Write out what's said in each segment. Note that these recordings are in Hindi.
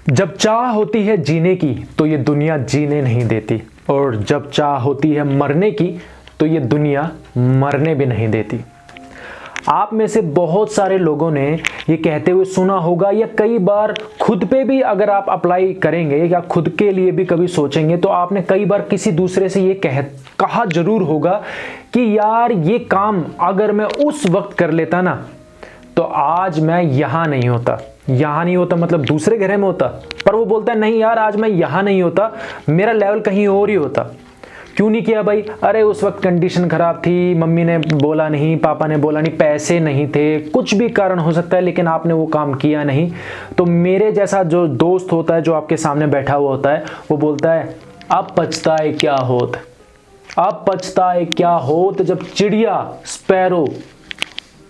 जब चाह होती है जीने की तो ये दुनिया जीने नहीं देती, और जब चाह होती है मरने की तो ये दुनिया मरने भी नहीं देती। आप में से बहुत सारे लोगों ने ये कहते हुए सुना होगा, या कई बार खुद पे भी अगर आप अप्लाई करेंगे या खुद के लिए भी कभी सोचेंगे तो आपने कई बार किसी दूसरे से ये कहा जरूर होगा कि यार ये काम अगर मैं उस वक्त कर लेता ना तो आज मैं यहाँ नहीं होता। यहाँ नहीं होता मतलब दूसरे घर में होता, पर वो बोलता है नहीं यार आज मैं यहाँ नहीं होता, मेरा लेवल कहीं और ही होता। क्यों नहीं किया भाई? अरे उस वक्त कंडीशन खराब थी, मम्मी ने बोला नहीं, पापा ने बोला नहीं, पैसे नहीं थे, कुछ भी कारण हो सकता है, लेकिन आपने वो काम किया नहीं। तो मेरे जैसा जो दोस्त होता है, जो आपके सामने बैठा हुआ होता है, वो बोलता है अब पछताए क्या होत, अब पछताए क्या होत जब चिड़िया स्पैरो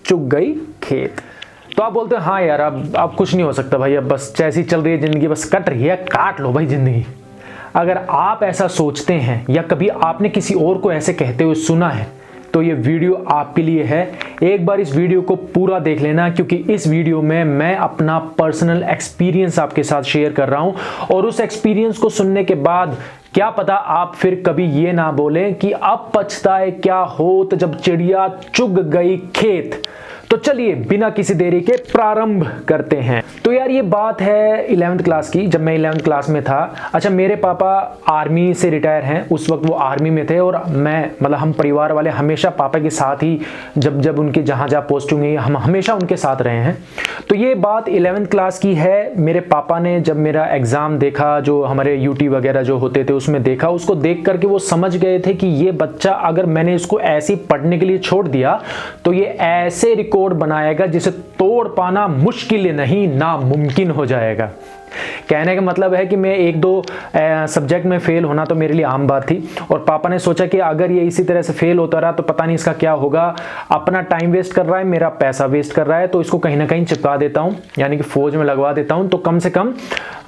चुग गई खेत। तो आप बोलते हैं हाँ यार अब कुछ नहीं हो सकता भाई, अब बस जैसी चल रही है जिंदगी, बस कट रही है, काट लो भाई जिंदगी। अगर आप ऐसा सोचते हैं या कभी आपने किसी और को ऐसे कहते हुए सुना है तो ये वीडियो आपके लिए है। एक बार इस वीडियो को पूरा देख लेना, क्योंकि इस वीडियो में मैं अपना पर्सनल एक्सपीरियंस आपके साथ शेयर कर रहा हूं, और उस एक्सपीरियंस को सुनने के बाद क्या पता आप फिर कभी ये ना बोलें कि अब पछताए क्या होत जब चिड़िया चुग गई खेत। तो चलिए बिना किसी देरी के प्रारंभ करते हैं। तो यार ये बात है 11th क्लास की, जब मैं 11th क्लास में था। अच्छा, मेरे पापा आर्मी से रिटायर हैं, उस वक्त वो आर्मी में थे, और मैं मतलब हम परिवार वाले हमेशा पापा के साथ ही, जब उनकी जहाँ पोस्टिंग हुई हम हमेशा उनके साथ रहे हैं। तो ये बात 11th क्लास की है। मेरे पापा ने जब मेरा एग्ज़ाम देखा, जो हमारे यूटी वगैरह जो होते थे उसमें देखा, उसको देख करके वो समझ गए थे कि ये बच्चा अगर मैंने इसको ऐसे ही पढ़ने के लिए छोड़ दिया तो ये ऐसे रिकॉर्ड बनाएगा जिसे तोड़ पाना मुश्किल नहीं नामुमकिन हो जाएगा। कहने का मतलब है कि मैं एक दो सब्जेक्ट में फेल होना तो मेरे लिए आम बात थी, और पापा ने सोचा कि अगर ये इसी तरह से फेल होता रहा तो पता नहीं इसका क्या होगा, अपना टाइम वेस्ट कर रहा है, मेरा पैसा वेस्ट कर रहा है, तो इसको कहीं ना कहीं चिपका देता हूँ, यानी कि फौज में लगवा देता हूँ, तो कम से कम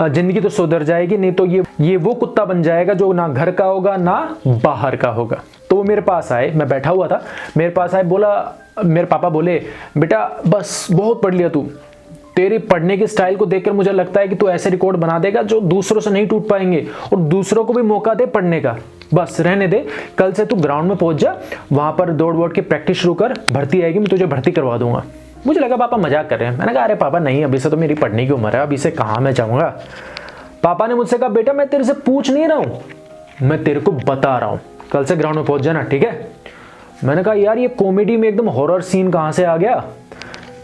जिंदगी तो सुधर जाएगी, नहीं तो ये वो कुत्ता बन जाएगा जो ना घर का होगा ना बाहर का होगा। तो वो मेरे पास आए, मैं बैठा हुआ था, मेरे पास आए, मेरे पापा बोले बेटा बस बहुत पढ़ लिया तू, तेरी पढ़ने के स्टाइल को देखकर मुझे लगता है कि तू ऐसे रिकॉर्ड बना देगा जो दूसरों से नहीं टूट पाएंगे, और दूसरों को भी मौका दे पढ़ने का, बस रहने दे, कल से तू ग्राउंड में पहुंच जा, वहां पर दौड़ वोड़ के प्रैक्टिस शुरू कर, भर्ती आएगी मैं तुझे भर्ती करवा दूंगा। मुझे लगा पापा मजाक कर रहे हैं। मैंने कहा अरे पापा नहीं, अभी से तो मेरी पढ़ने की उम्र है, अभी से कहाँ मैं जाऊँगा। पापा ने मुझसे कहा बेटा मैं तेरे से पूछ नहीं रहा हूँ, मैं तेरे को बता रहा हूँ, कल से ग्राउंड में पहुंच जाना, ठीक है। मैंने कहा यार ये कॉमेडी में एकदम हॉरर सीन कहाँ से आ गया।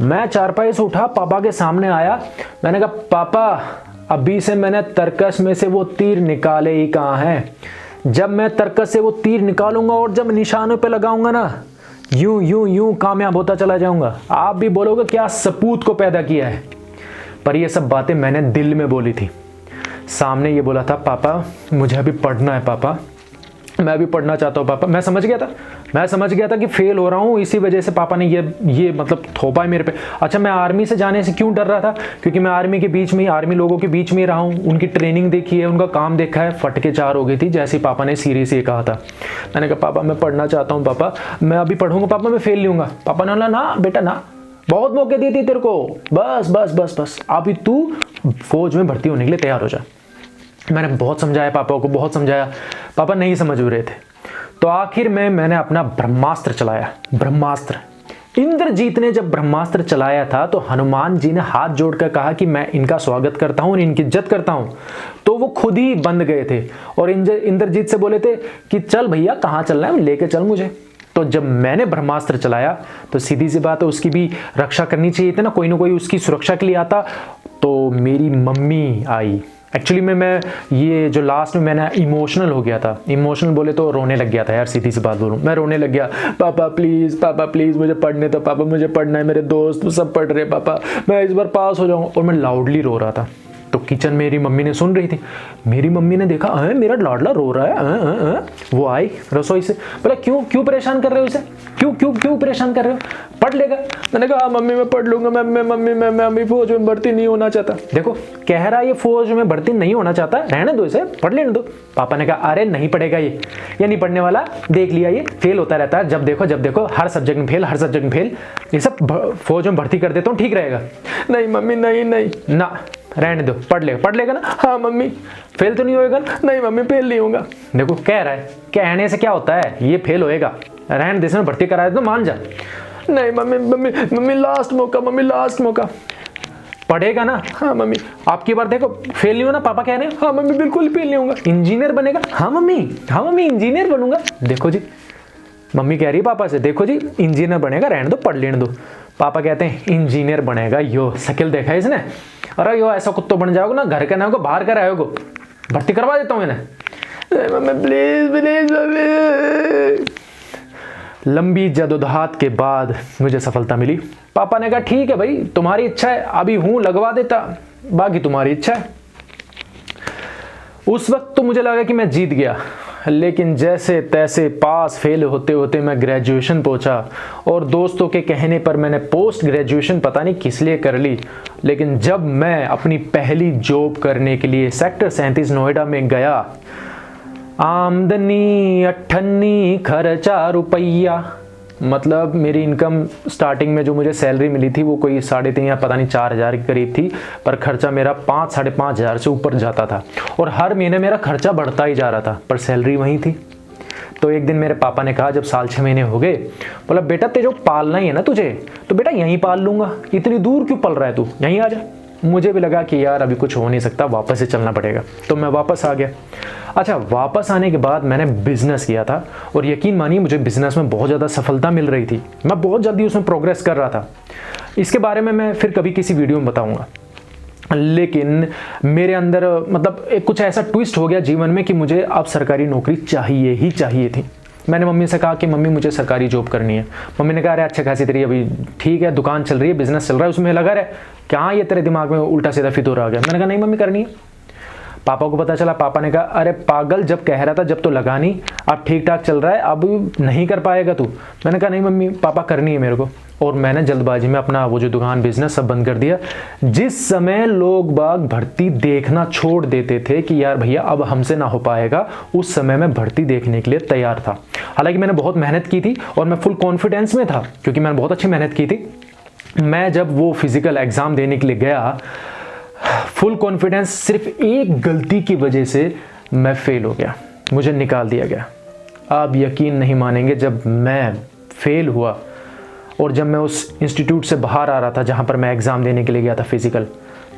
मैं चारपाई से उठा, पापा के सामने आया, मैंने कहा पापा अभी से मैंने तर्कस में से वो तीर निकाले ही कहाँ हैं, जब मैं तर्कस से वो तीर निकालूंगा और जब निशानों पे लगाऊंगा ना, यूं यूं यूं कामयाब होता चला जाऊंगा, आप भी बोलोगे क्या सपूत को पैदा किया है। पर ये सब बातें मैंने दिल में बोली थी। सामने ये बोला था पापा मुझे अभी पढ़ना है पापा, मैं भी पढ़ना चाहता हूँ पापा। मैं समझ गया था कि फेल हो रहा हूँ, इसी वजह से पापा ने ये मतलब थोपा है मेरे पे। अच्छा, मैं आर्मी से जाने से क्यों डर रहा था? क्योंकि मैं आर्मी के बीच में, आर्मी लोगों के बीच में रहा हूँ, उनकी ट्रेनिंग देखी है, उनका काम देखा है। फटके चार हो गई थी जैसे पापा ने सीरियस ये कहा था। मैंने कहा पापा मैं पढ़ना चाहता हूँ पापा, मैं अभी पढ़ूंगा पापा, मैं फेल नहीं होऊंगा। पापा ने बोला ना बेटा ना, बहुत मौके दिए थे तेरे को, बस बस बस बस अभी तू फौज में भर्ती होने के लिए तैयार हो जा। मैंने बहुत समझाया पापा को, बहुत समझाया, पापा नहीं समझ रहे थे। तो आखिर में मैंने अपना ब्रह्मास्त्र चलाया। ब्रह्मास्त्र, इंद्रजीत ने जब ब्रह्मास्त्र चलाया था तो हनुमान जी ने हाथ जोड़कर कहा कि मैं इनका स्वागत करता हूं, इनकी इज्जत करता हूं। तो वो खुद ही बंद गए थे और इंद्रजीत से बोले थे कि चल भैया कहाँ चलना है, लेके चल मुझे। तो जब मैंने ब्रह्मास्त्र चलाया तो सीधी सी बात है उसकी भी रक्षा करनी चाहिए थी ना कोई उसकी सुरक्षा के लिए आता। तो मेरी मम्मी आई। एक्चुअली मैं ये जो लास्ट में मैंने इमोशनल हो गया था, इमोशनल बोले तो रोने लग गया था यार, सीधी सी बात बोलूँ, मैं रोने लग गया। पापा प्लीज़ मुझे पढ़ने दो पापा, मुझे पढ़ना है, मेरे दोस्त सब पढ़ रहे पापा, मैं इस बार पास हो जाऊँ। और मैं लाउडली रो रहा था। तो किचन मेरी मम्मी ने सुन रही थी। मेरी मम्मी ने देखा मेरा लाडला रो रहा है। वो आई रसोई से, बोला क्यों परेशान कर रहे हो इसे, क्यों परेशान कर रहे हो, पढ़ लेगा। मैंने कहा मम्मी मैं पढ़ लूंगा, मैं अभी फौज में भर्ती नहीं होना चाहता। देखो कह रहा है ये फौज में भर्ती नहीं होना चाहता, रहने दो इसे, पढ़ लेने दो। पापा ने कहा अरे नहीं पढ़ेगा ये नहीं पढ़ने वाला, देख लिया ये फेल होता रहता है, जब देखो हर सब्जेक्ट में फेल, ये सब फौज में भर्ती कर देता हूँ ठीक रहेगा। नहीं मम्मी नहीं ना, रहने दो, पढ़ लेगा ना? हाँ मम्मी। फेल तो नहीं होएगा ना? नहीं मम्मी फेल नहीं होगा। देखो कह रहा है, कहने से क्या होता है, ये फेल होएगा, रहने दे, इसमें भर्ती करा दे तो मान जा। नहीं मम्मी मम्मी मम्मी लास्ट मौका, मम्मी लास्ट मौका। पढ़ेगा ना? हाँ मम्मी। आपकी बार देखो फेल नहीं हो ना, पापा कह रहे हैं। हाँ मम्मी बिल्कुल फेल नहीं होगा। इंजीनियर बनेगा? हाँ मम्मी, हाँ मम्मी इंजीनियर बनूंगा। देखो जी, मम्मी कह रही है पापा से, देखो जी इंजीनियर बनेगा, रहने दो, पढ़ लेने दो। पापा कहते हैं इंजीनियर बनेगा, यो शक्ल देखा है इसने, अरे यो ऐसा कुत्तो बन जाओगे ना, घर का ना होगा बाहर का रहोगे, भर्ती करवा देता हूँ इन्हें। Mummy please please mummy. लंबी जदोजहद के बाद मुझे सफलता मिली। पापा ने कहा ठीक है भाई, तुम्हारी इच्छा है, अभी हूं लगवा देता, बाकी तुम्हारी इच्छा है। उस वक्त तो मुझे लगा कि मैं जीत गया, लेकिन जैसे तैसे पास फेल होते होते मैं ग्रेजुएशन पहुंचा, और दोस्तों के कहने पर मैंने पोस्ट ग्रेजुएशन पता नहीं किस लिए कर ली। लेकिन जब मैं अपनी पहली जॉब करने के लिए सेक्टर 37 नोएडा में गया, आमदनी 98, खर्चा रुपया, मतलब मेरी इनकम स्टार्टिंग में जो मुझे सैलरी मिली थी वो कोई 3.5 या पता नहीं 4,000 के करीब थी, पर खर्चा मेरा 5-5,500 से ऊपर जाता था, और हर महीने मेरा खर्चा बढ़ता ही जा रहा था, पर सैलरी वही थी। तो एक दिन मेरे पापा ने कहा, जब 6 महीने हो गए, बोला बेटा तेरे जो पालना ही है ना तुझे, तो बेटा यहीं पाल लूंगा, इतनी दूर क्यों पल रहा है तू, यहीं आ जा। मुझे भी लगा कि यार अभी कुछ हो नहीं सकता, वापस से चलना पड़ेगा, तो मैं वापस आ गया। अच्छा, वापस आने के बाद मैंने बिजनेस किया था, और यकीन मानिए मुझे बिजनेस में बहुत ज़्यादा सफलता मिल रही थी, मैं बहुत जल्दी उसमें प्रोग्रेस कर रहा था। इसके बारे में मैं फिर कभी किसी वीडियो में बताऊंगा। लेकिन मेरे अंदर मतलब एक कुछ ऐसा ट्विस्ट हो गया जीवन में कि मुझे अब सरकारी नौकरी चाहिए ही चाहिए थी। मैंने मम्मी से कहा कि मम्मी मुझे सरकारी जॉब करनी है। मम्मी ने कहा अरे अच्छा खासी तेरी अभी ठीक है, दुकान चल रही है, बिजनेस चल रहा है, उसमें लगा रहे, क्या ये तेरे दिमाग में उल्टा सीधा फितूर आ गया। मैंने कहा नहीं मम्मी करनी है। पापा को पता चला, पापा ने कहा अरे पागल, जब कह रहा था जब तो लगा नहीं, अब ठीक ठाक चल रहा है, अब नहीं कर पाएगा तू। मैंने कहा नहीं मम्मी पापा करनी है मेरे को, और मैंने जल्दबाजी में अपना वो जो दुकान बिजनेस सब बंद कर दिया। जिस समय लोग बाग भर्ती देखना छोड़ देते थे कि यार भैया अब हमसे ना हो पाएगा, उस समय मैं भर्ती देखने के लिए तैयार था। हालांकि मैंने बहुत मेहनत की थी और मैं फुल कॉन्फिडेंस में था, क्योंकि मैंने बहुत अच्छी मेहनत की थी। मैं जब वो फिजिकल एग्जाम देने के लिए गया, फुल कॉन्फिडेंस, सिर्फ एक गलती की वजह से मैं फेल हो गया, मुझे निकाल दिया गया। आप यकीन नहीं मानेंगे, जब मैं फेल हुआ और जब मैं उस इंस्टीट्यूट से बाहर आ रहा था जहां पर मैं एग्ज़ाम देने के लिए गया था फिजिकल,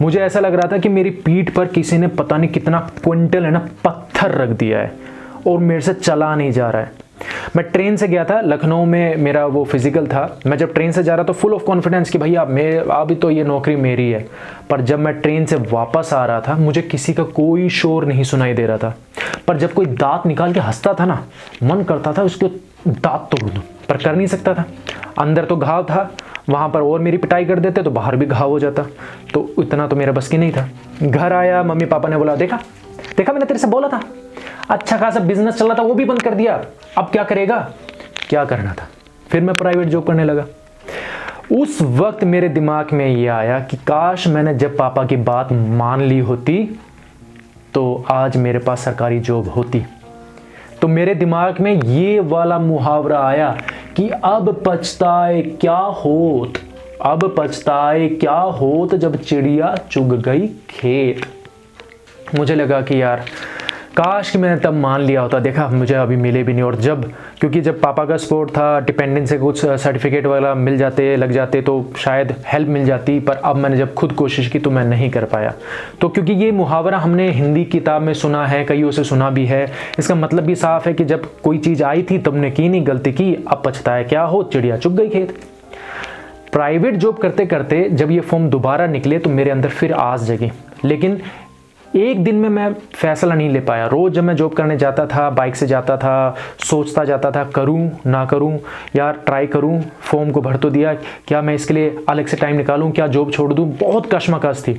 मुझे ऐसा लग रहा था कि मेरी पीठ पर किसी ने पता नहीं कितना क्विंटल है ना पत्थर रख दिया है, और मेरे से चला नहीं जा रहा है। मैं ट्रेन से गया था, लखनऊ में मेरा वो फिजिकल था। मैं जब ट्रेन से जा रहा था फुल ऑफ कॉन्फिडेंस कि भैया अभी तो ये नौकरी मेरी है। पर जब मैं ट्रेन से वापस आ रहा था, मुझे किसी का कोई शोर नहीं सुनाई दे रहा था, पर जब कोई दांत निकाल के हंसता था ना, मन करता था उसके दांत तोड़ दूं, पर कर नहीं सकता था। अंदर तो घाव था, वहां पर और मेरी पिटाई कर देते तो बाहर भी घाव हो जाता, तो इतना तो मेरा बस की नहीं था। घर आया, मम्मी पापा ने बोला देखा मैंने तेरे से बोला था, अच्छा खासा बिजनेस चल रहा था वो भी बंद कर दिया, अब क्या करेगा। क्या करना था, फिर मैं प्राइवेट जॉब करने लगा। उस वक्त मेरे दिमाग में ये आया कि काश मैंने जब पापा की बात मान ली होती तो आज मेरे पास सरकारी जॉब होती। तो मेरे दिमाग में ये वाला मुहावरा आया कि अब पछताए क्या होत, अब पछताए क्या होत जब चिड़िया चुग गई खेत। मुझे लगा कि यार काश कि मैंने तब मान लिया होता, देखा मुझे अभी मिले भी नहीं। और क्योंकि जब पापा का सपोर्ट था, डिपेंडेंस से कुछ सर्टिफिकेट वगैरह मिल जाते लग जाते तो शायद हेल्प मिल जाती, पर अब मैंने जब खुद कोशिश की तो मैं नहीं कर पाया। तो क्योंकि ये मुहावरा हमने हिंदी किताब में सुना है, कईयों से सुना भी है, इसका मतलब भी साफ है कि जब कोई चीज़ आई थी तुमने की नहीं, गलती की, अब पछताया क्या हो, चिड़िया चुग गई खेत। प्राइवेट जॉब करते करते जब ये फॉर्म दोबारा निकले तो मेरे अंदर फिर आस जगी, लेकिन एक दिन में मैं फैसला नहीं ले पाया। रोज़ जब मैं जॉब करने जाता था, बाइक से जाता था, सोचता जाता था करूं ना करूं, यार ट्राई करूं, फॉर्म को भर तो दिया, क्या मैं इसके लिए अलग से टाइम निकालूं, क्या जॉब छोड़ दूं, बहुत कश्मकश थी।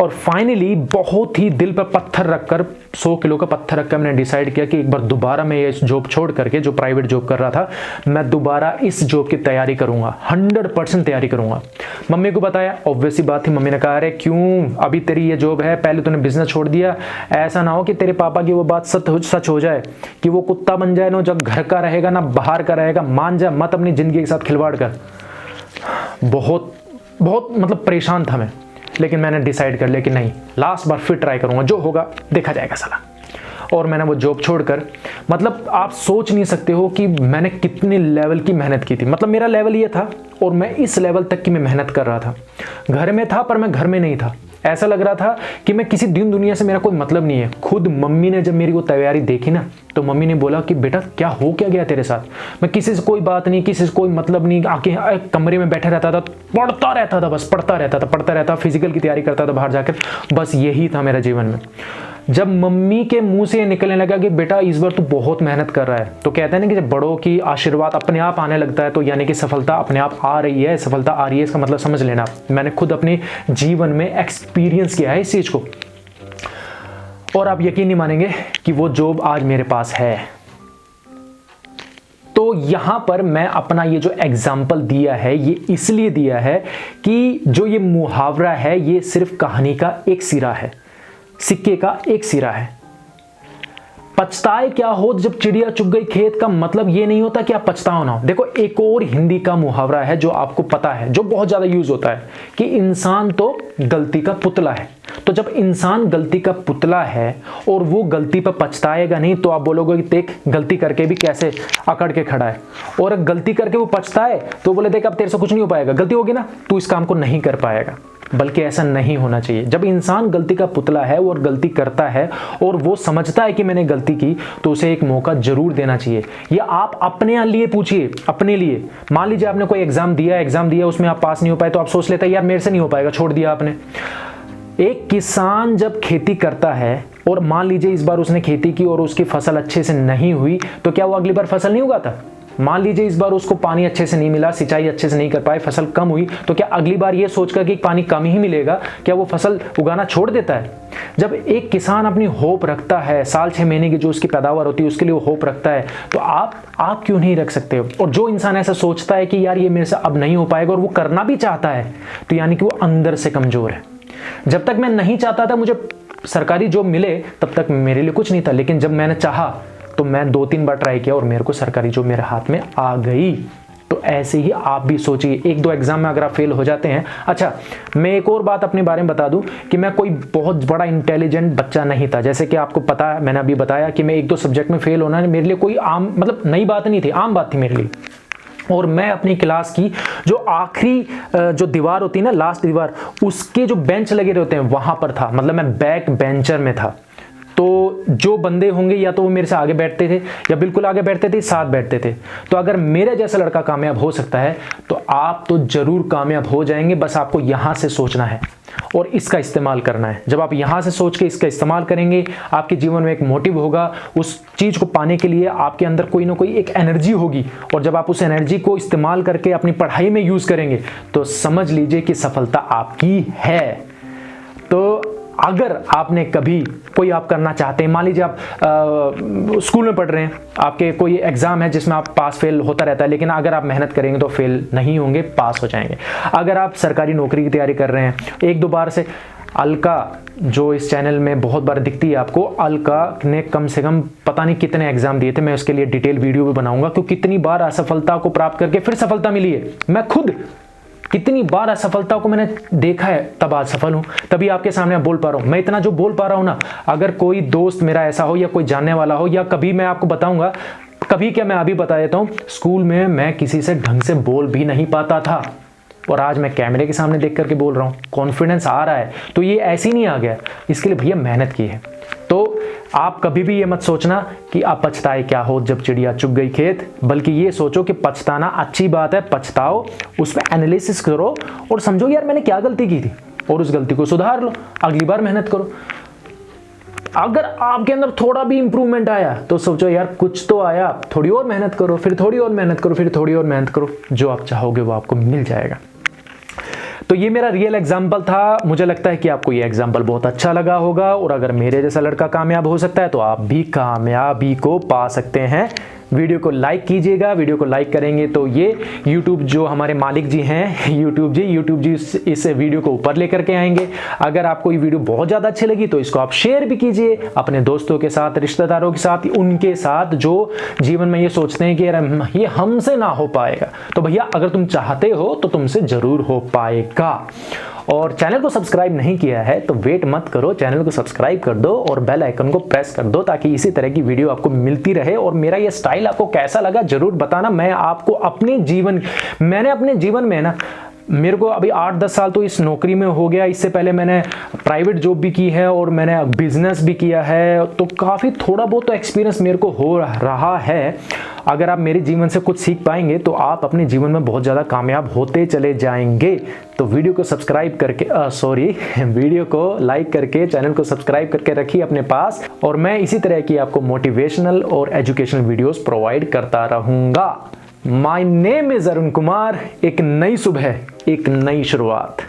और फाइनली बहुत ही दिल पर पत्थर रखकर, 100 किलो का पत्थर रखकर मैंने डिसाइड किया कि एक बार दोबारा मैं ये जॉब छोड़ करके, जो प्राइवेट जॉब कर रहा था, मैं दोबारा इस जॉब की तैयारी करूंगा, 100% तैयारी करूंगा। मम्मी को बताया, ऑब्वियसली बात थी, मम्मी ने कहा अरे क्यों, अभी तेरी ये जॉब है, पहले तूने बिजनेस छोड़ दिया, ऐसा ना हो कि तेरे पापा की वो बात सच हो जाए कि वो कुत्ता बन जाए ना, जब घर का रहेगा ना बाहर का रहेगा, मान जा मत अपनी जिंदगी के साथ खिलवाड़ कर। बहुत मतलब परेशान था मैं। लेकिन मैंने डिसाइड कर लिया कि नहीं, लास्ट बार फिर ट्राई करूँगा, जो होगा देखा जाएगा साला। और मैंने वो जॉब छोड़कर, मतलब आप सोच नहीं सकते हो कि मैंने कितने लेवल की मेहनत की थी। मतलब मेरा लेवल ये था और मैं इस लेवल तक की मैं मेहनत कर रहा था। घर में था पर मैं घर में नहीं था। ऐसा लग रहा था कि मैं किसी दिन दुनिया से मेरा कोई मतलब नहीं है। खुद मम्मी ने जब मेरी वो तैयारी देखी ना, तो मम्मी ने बोला कि बेटा क्या हो क्या गया तेरे साथ। मैं किसी से कोई बात नहीं, किसी से कोई मतलब नहीं, आके कमरे में बैठा रहता था, पढ़ता रहता था, बस पढ़ता रहता था, फिजिकल की तैयारी करता था बाहर जाकर, बस यही था मेरा जीवन में। जब मम्मी के मुंह से निकलने लगा कि बेटा इस बार तू बहुत मेहनत कर रहा है, तो कहते हैं ना कि जब बड़ों की आशीर्वाद अपने आप आने लगता है तो यानी कि सफलता अपने आप आ रही है, सफलता आ रही है, इसका मतलब समझ लेना। मैंने खुद अपने जीवन में एक्सपीरियंस किया है इस चीज को, और आप यकीन नहीं मानेंगे कि वो जॉब आज मेरे पास है। तो यहां पर मैं अपना ये जो एग्जाम्पल दिया है ये इसलिए दिया है कि जो ये मुहावरा है ये सिर्फ कहानी का एक सिरा है, सिक्के का एक सिरा है। पछताए क्या हो जब चिड़िया चुग गई खेत का मतलब ये नहीं होता कि आप पछताओ ना हो। देखो एक और हिंदी का मुहावरा है जो आपको पता है, जो बहुत ज्यादा यूज होता है कि इंसान तो गलती का पुतला है। तो जब इंसान गलती का पुतला है और वो गलती पर पछताएगा नहीं, तो आप बोलोगे कि देख गलती करके भी कैसे अकड़ के खड़ा है। और गलती करके वो पछताए तो बोले देख अब तेरे से कुछ नहीं हो पाएगा, गलती होगी ना, तू इस काम को नहीं कर पाएगा। बल्कि ऐसा नहीं होना चाहिए। जब इंसान गलती का पुतला है और गलती करता है और वो समझता है कि मैंने गलती की, तो उसे एक मौका जरूर देना चाहिए। ये आप अपने लिए पूछिए, अपने लिए। मान लीजिए आपने कोई एग्जाम दिया, उसमें आप पास नहीं हो पाए, तो आप सोच लेते हैं यार मेरे से नहीं हो पाएगा, छोड़ दिया आपने। एक किसान जब खेती करता है और मान लीजिए इस बार उसने खेती की और उसकी फसल अच्छे से नहीं हुई, तो क्या वो अगली बार फसल नहीं उगाता? मान लीजिए इस बार उसको पानी अच्छे से नहीं मिला, सिंचाई अच्छे से नहीं कर पाए, फसल कम हुई, तो क्या अगली बार ये सोचकर कि पानी कम ही मिलेगा क्या वो फसल उगाना छोड़ देता है? जब एक किसान अपनी होप रखता है, साल 6 महीने की जो उसकी पैदावार होती है उसके लिए वो होप रखता है, तो आप क्यों नहीं रख सकते हो? और जो इंसान ऐसा सोचता है कि यार ये मेरे से अब नहीं हो पाएगा और वो करना भी चाहता है, तो यानी कि वो अंदर से कमजोर है। जब तक मैं नहीं चाहता था मुझे सरकारी जॉब मिले, तब तक मेरे लिए कुछ नहीं था। लेकिन जब मैंने चाहा तो मैं 2-3 बार ट्राई किया और मेरे को सरकारी जॉब मेरे हाथ में आ गई। तो ऐसे ही आप भी सोचिए, 1-2 एग्जाम में अगर आप फेल हो जाते हैं। अच्छा, मैं एक और बात अपने बारे में बता दूं कि मैं कोई बहुत बड़ा इंटेलिजेंट बच्चा नहीं था। जैसे कि आपको पता है, मैंने अभी बताया कि मैं 1-2 सब्जेक्ट में फेल होना मेरे लिए कोई आम मतलब नई बात नहीं थी, आम बात थी मेरे लिए। और मैं अपनी क्लास की जो आखिरी जो दीवार होती है ना, लास्ट दीवार, उसके जो बेंच लगे रहते हैं वहां पर था। मतलब मैं बैक बेंचर में था। तो जो बंदे होंगे या तो वो मेरे से आगे बैठते थे या बिल्कुल आगे बैठते थे, साथ बैठते थे। तो अगर मेरे जैसा लड़का कामयाब हो सकता है तो आप तो जरूर कामयाब हो जाएंगे। बस आपको यहां से सोचना है और इसका इस्तेमाल करना है। जब आप यहां से सोच के इसका इस्तेमाल करेंगे, आपके जीवन में एक मोटिव होगा। उस चीज को पाने के लिए आपके अंदर कोई ना कोई एक एनर्जी होगी, और जब आप उस एनर्जी को इस्तेमाल करके अपनी पढ़ाई में यूज करेंगे तो समझ लीजिए कि सफलता आपकी है। तो अगर आपने कभी कोई आप करना चाहते हैं, मान लीजिए आप स्कूल में पढ़ रहे हैं, आपके कोई एग्जाम है जिसमें आप पास फेल होता रहता है, लेकिन अगर आप मेहनत करेंगे तो फेल नहीं होंगे, पास हो जाएंगे। अगर आप सरकारी नौकरी की तैयारी कर रहे हैं, 1-2 बार से अलका जो इस चैनल में बहुत बार दिखती है आपको, अलका ने कम से कम पता नहीं कितने एग्जाम दिए थे। मैं उसके लिए डिटेल वीडियो भी बनाऊंगा कि कितनी बार असफलता को प्राप्त करके फिर सफलता मिली है। मैं खुद कितनी बार असफलता को मैंने देखा है, तब आज सफल हूं, तभी आपके सामने बोल पा रहा हूं। मैं इतना जो बोल पा रहा हूं ना, अगर कोई दोस्त मेरा ऐसा हो या कोई जानने वाला हो, या कभी मैं आपको बताऊंगा, कभी क्या मैं अभी बता देता हूं, स्कूल में मैं किसी से ढंग से बोल भी नहीं पाता था और आज मैं कैमरे के सामने देख करके बोल रहा हूं, कॉन्फिडेंस आ रहा है। तो ये ऐसे ही नहीं आ गया, इसके लिए भैया मेहनत की है। तो आप कभी भी ये मत सोचना कि आप पछताए क्या हो जब चिड़िया चुग गई खेत, बल्कि ये सोचो कि पछताना अच्छी बात है, पछताओ, उस पर एनालिसिस करो और समझो यार मैंने क्या गलती की थी और उस गलती को सुधार लो, अगली बार मेहनत करो। अगर आपके अंदर थोड़ा भी इंप्रूवमेंट आया तो सोचो यार कुछ तो आया, थोड़ी और मेहनत करो, फिर थोड़ी और मेहनत करो, फिर थोड़ी और मेहनत करो, जो आप चाहोगे वो आपको मिल जाएगा। तो ये मेरा रियल एग्जाम्पल था। मुझे लगता है कि आपको ये एग्जाम्पल बहुत अच्छा लगा होगा, और अगर मेरे जैसा लड़का कामयाब हो सकता है तो आप भी कामयाबी को पा सकते हैं। वीडियो को लाइक कीजिएगा। वीडियो को लाइक करेंगे तो ये YouTube जो हमारे मालिक जी हैं, YouTube जी इस वीडियो को ऊपर लेकर के आएंगे। अगर आपको ये वीडियो बहुत ज़्यादा अच्छी लगी तो इसको आप शेयर भी कीजिए अपने दोस्तों के साथ, रिश्तेदारों के साथ, उनके साथ जो जीवन में ये सोचते हैं कि ये हमसे ना हो पाएगा। तो भैया अगर तुम चाहते हो तो तुमसे ज़रूर हो पाएगा। और चैनल को सब्सक्राइब नहीं किया है तो वेट मत करो, चैनल को सब्सक्राइब कर दो और बेल आइकन को प्रेस कर दो ताकि इसी तरह की वीडियो आपको मिलती रहे। और मेरा ये स्टाइल आपको कैसा लगा जरूर बताना। मैंने अपने जीवन में ना, मेरे को अभी 8-10 साल तो इस नौकरी में हो गया। इससे पहले मैंने प्राइवेट जॉब भी की है और मैंने बिजनेस भी किया है, तो काफ़ी थोड़ा बहुत तो एक्सपीरियंस मेरे को हो रहा है। अगर आप मेरे जीवन से कुछ सीख पाएंगे तो आप अपने जीवन में बहुत ज़्यादा कामयाब होते चले जाएंगे। तो वीडियो को सब्सक्राइब करके वीडियो को लाइक करके चैनल को सब्सक्राइब करके रखिए अपने पास, और मैं इसी तरह की आपको मोटिवेशनल और एजुकेशनल वीडियोस प्रोवाइड करता रहूँगा। My name is Arun Kumar. एक नई सुबह, एक नई शुरुआत।